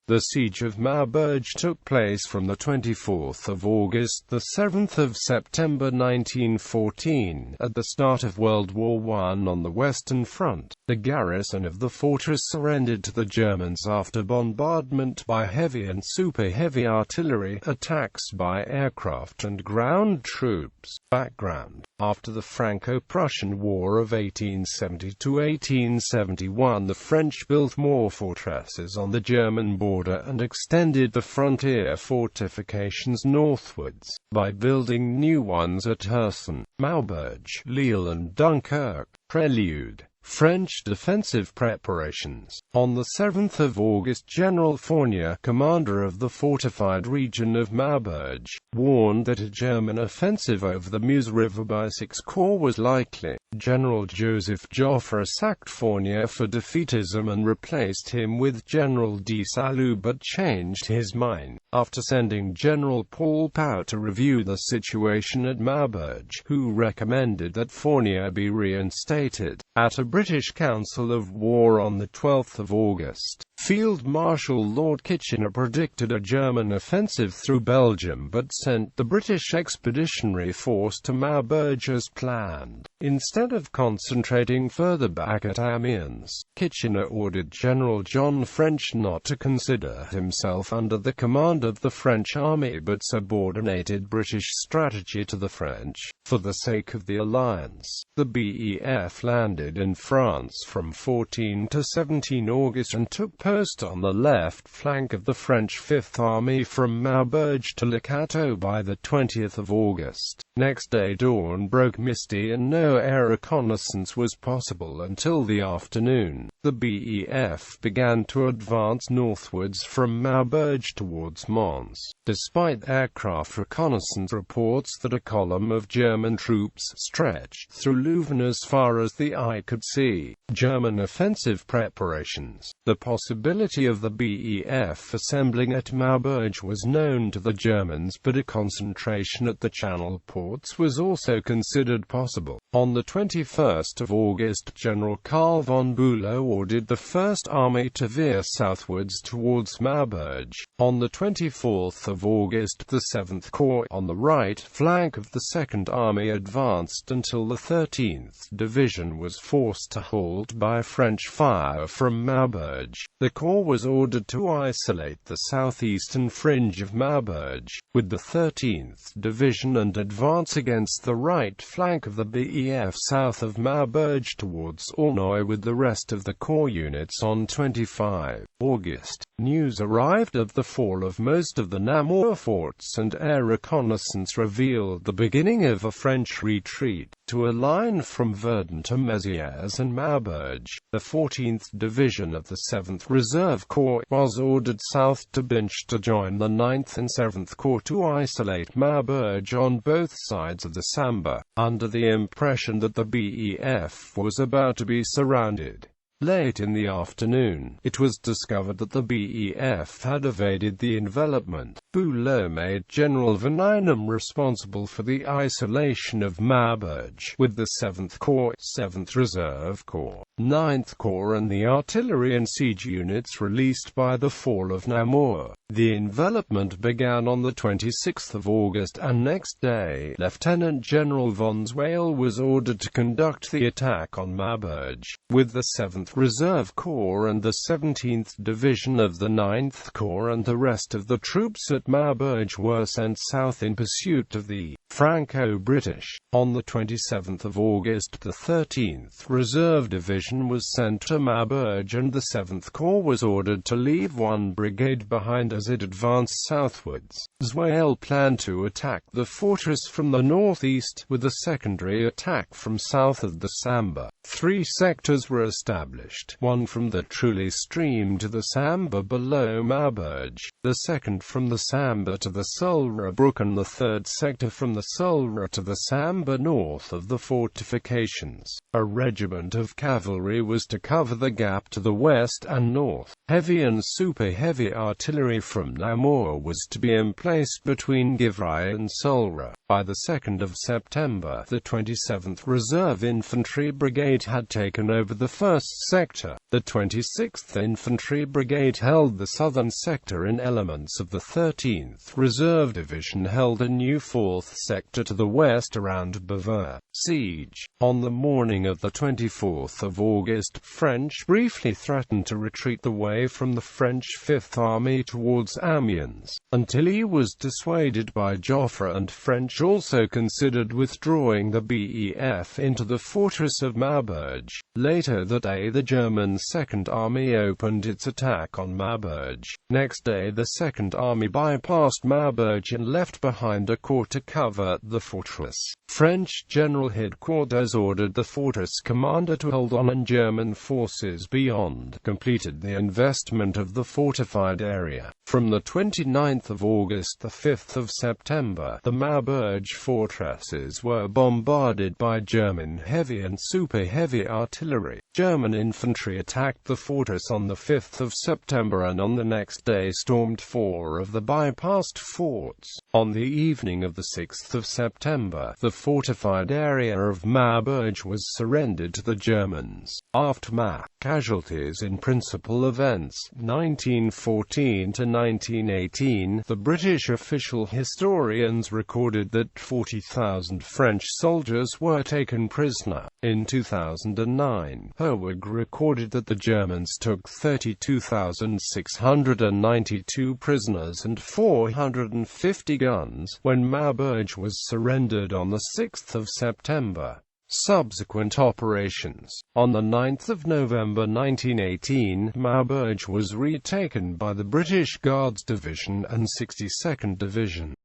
The Siege of Maubeuge took place from the 24th of August to the 7th of September 1914, at the start of World War I on the Western Front. The garrison of the fortress surrendered to the Germans after bombardment by heavy and super-heavy artillery, attacks by aircraft and ground troops. Background: after the Franco-Prussian War of 1870–1871, the French built more fortresses on the German border and extended the frontier fortifications northwards, by building new ones at Hirson, Maubeuge, Lille and Dunkirk. Prelude: French defensive preparations. On the 7th of August, General Fournier, commander of the fortified region of Maubeuge, warned that a German offensive over the Meuse River by 6 Corps was likely. General Joseph Joffre sacked Fournier for defeatism and replaced him with General de Salut, but changed his mind after sending General Paul Pau to review the situation at Maubeuge, who recommended that Fournier be reinstated. At a British Council of War on the 12th of August, Field Marshal Lord Kitchener predicted a German offensive through Belgium but sent the British Expeditionary Force to Maubeuge as planned. Instead of concentrating further back at Amiens, Kitchener ordered General John French not to consider himself under the command of the French army but subordinated British strategy to the French. For the sake of the alliance, the BEF landed in France from 14 to 17 August and took post on the left flank of the French Fifth Army from Maubeuge to Le Cateau by the 20th of August. Next day dawn broke misty and no air reconnaissance was possible until the afternoon. The BEF began to advance northwards from Maubeuge towards Mons. Despite aircraft reconnaissance reports that a column of German troops stretched through Louvain as far as the eye could see. German offensive preparations. The possibility of the BEF assembling at Maubeuge was known to the Germans, but a concentration at the Channel ports was also considered possible. On the 21st of August, General Karl von Bülow ordered the First Army to veer southwards towards Maubeuge. On the 24th of August, the 7th Corps, on the right flank of the Second Army, advanced until the 13th Division was forced to halt by French fire from Maubeuge. The Corps was ordered to isolate the southeastern fringe of Maubeuge, with the 13th Division, and advance against the right flank of the BEF south of Maubeuge towards Aulnoy with the rest of the Corps units. On 25 August, news arrived of the fall of most of the Namur forts, and air reconnaissance revealed the beginning of a French retreat to a line from Verdun to Mézières and Maubeuge. The 14th Division of the 7th Reserve Corps was ordered south to Binche to join the 9th and 7th Corps to isolate Maubeuge on both sides of the Sambre, under the impression that the BEF was about to be surrounded. Late in the afternoon, it was discovered that the BEF had evaded the envelopment. Bülow made General von Einem responsible for the isolation of Maubeuge, with the 7th Corps, 7th Reserve Corps, 9th Corps and the artillery and siege units released by the fall of Namur. The envelopment began on the 26th of August, and next day, Lieutenant General von Zweil was ordered to conduct the attack on Maubeuge, with the 7th Reserve Corps and the 17th Division of the 9th Corps and the rest of the troops at Maubeuge were sent south in pursuit of the Franco-British. On the 27th of August, the 13th Reserve Division was sent to Maubeuge and the 7th Corps was ordered to leave one brigade behind as it advanced southwards. Zweil planned to attack the fortress from the northeast, with a secondary attack from south of the Sambre. 3 sectors were established, one from the Trulli stream to the Sambre below Maubeuge, the second from the Sambre to the Sulre brook, and the third sector from the Sulre to the Sambre north of the fortifications. A regiment of cavalry was to cover the gap to the west and north. Heavy and super-heavy artillery from Namur was to be emplaced between Givry and Sulre. By the 2nd of September, the 27th Reserve Infantry Brigade had taken over the 1st sector. The 26th Infantry Brigade held the southern sector, and elements of the 13th Reserve Division held a new 4th sector to the west around Baveur. Siege. On the morning of the 24th of August, French briefly threatened to retreat away from the French Fifth Army towards Amiens, until he was dissuaded by Joffre, and French also considered withdrawing the BEF into the fortress of Maubeuge. Later that day, the German Second Army opened its attack on Maubeuge. Next day, the Second Army bypassed Maubeuge and left behind a corps to cover the fortress. French General Headquarters ordered the fortress commander to hold on, and German forces beyond completed the investment of the fortified area. From the 29th of August to the 5th of September, the Maubeuge fortresses were bombarded by German heavy and super-heavy artillery. German infantry attacked the fortress on the 5th of September, and on the next day stormed 4 of the bypassed forts. On the evening of the 6th of September, the fortified area of Maubeuge was surrendered to the Germans. Aftermath. Casualties in principal events. 1914 to 1918. The British official historians recorded that 40,000 French soldiers were taken prisoner. In 2009, Herwig recorded that the Germans took 32,692 prisoners and 450 guns when Maubeuge was surrendered on the 6th of September. Subsequent operations. On the 9th of November 1918, Maubeuge was retaken by the British Guards Division and 62nd Division.